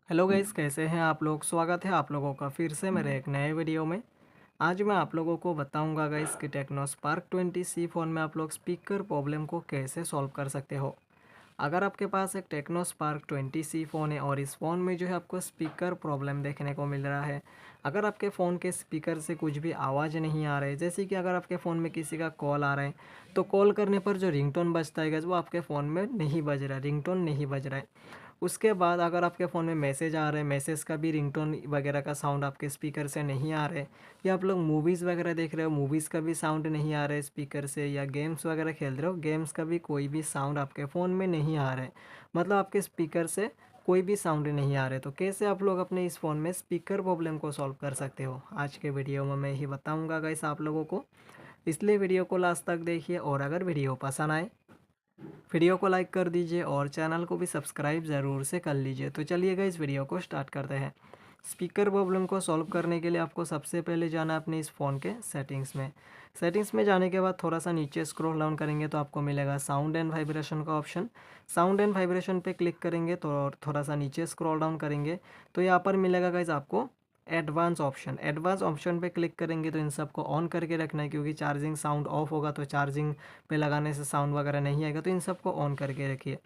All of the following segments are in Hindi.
हेलो गाइस, कैसे हैं आप लोग। स्वागत है आप लोगों का फिर से मेरे एक नए वीडियो में। आज मैं आप लोगों को बताऊंगा गाइस कि टेक्नो स्पार्क 20 फ़ोन में आप लोग स्पीकर प्रॉब्लम को कैसे सॉल्व कर सकते हो। अगर आपके पास एक टेक्नो स्पार्क 20 फ़ोन है और इस फ़ोन में जो है आपको स्पीकर प्रॉब्लम देखने को मिल रहा है, अगर आपके फ़ोन के स्पीकर से कुछ भी आवाज़ नहीं आ रही, जैसे कि अगर आपके फ़ोन में किसी का कॉल आ रहा है तो कॉल करने पर जो रिंगटोन बजता है गाइस वो आपके फ़ोन में नहीं बज रहा है, रिंगटोन नहीं बज रहा है। उसके बाद अगर आपके फ़ोन में मैसेज आ रहे हैं, मैसेज का भी रिंगटोन वगैरह का साउंड आपके स्पीकर से नहीं आ रहे, या आप लोग मूवीज़ वगैरह देख रहे हो, मूवीज़ का भी साउंड नहीं आ रहा है स्पीकर से, या गेम्स वगैरह खेल रहे हो, गेम्स का भी कोई भी साउंड आपके फ़ोन में नहीं आ रहा है, मतलब आपके स्पीकर से कोई भी साउंड नहीं आ रहे, तो कैसे आप लोग अपने इस फ़ोन में स्पीकर प्रॉब्लम को सॉल्व कर सकते हो, आज के वीडियो में मैं ही बताऊँगा गाइस आप लोगों को। इसलिए वीडियो को लास्ट तक देखिए, और अगर वीडियो पसंद आए वीडियो को लाइक कर दीजिए और चैनल को भी सब्सक्राइब ज़रूर से कर लीजिए। तो चलिएगा इस वीडियो को स्टार्ट करते हैं। स्पीकर प्रॉब्लम को सॉल्व करने के लिए आपको सबसे पहले जाना है अपने इस फ़ोन के सेटिंग्स में। सेटिंग्स में जाने के बाद थोड़ा सा नीचे स्क्रॉल डाउन करेंगे तो आपको मिलेगा साउंड एंड वाइब्रेशन का ऑप्शन। साउंड एंड वाइब्रेशन पे क्लिक करेंगे तो और थोड़ा सा नीचे स्क्रॉल डाउन करेंगे तो यहाँ पर मिलेगा गाइज आपको एडवांस ऑप्शन पे क्लिक करेंगे तो इन सबको ऑन करके रखना है, क्योंकि चार्जिंग साउंड ऑफ होगा तो चार्जिंग पे लगाने से साउंड वगैरह नहीं आएगा, तो इन सबको ऑन करके रखिए।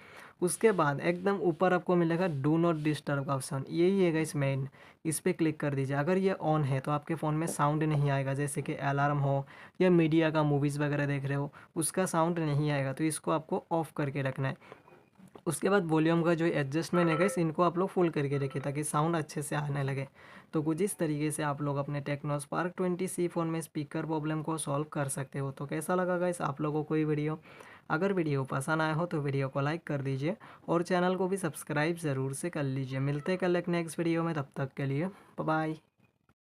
उसके बाद एकदम ऊपर आपको मिलेगा डू नॉट डिस्टर्ब का ऑप्शन, यही है गाइस मेन, इस पर क्लिक कर दीजिए। अगर ये ऑन है तो आपके फ़ोन में साउंड नहीं आएगा, जैसे कि अलार्म हो या मीडिया का मूवीज़ वगैरह देख रहे हो उसका साउंड नहीं आएगा, तो इसको आपको ऑफ़ करके रखना है। उसके बाद वॉल्यूम का जो एडजस्टमेंट है गाइस, इनको आप लोग फुल करके रखिए ताकि साउंड अच्छे से आने लगे। तो कुछ इस तरीके से आप लोग अपने टेक्नो स्पार्क 20 फ़ोन में स्पीकर प्रॉब्लम को सॉल्व कर सकते हो। तो कैसा लगा गाइस आप लोगों को ये वीडियो। अगर वीडियो पसंद आया हो तो वीडियो को लाइक कर दीजिए और चैनल को भी सब्सक्राइब ज़रूर से कर लीजिए। मिलते हैं कल एक नेक्स्ट वीडियो में, तब तक के लिए बाय बाय।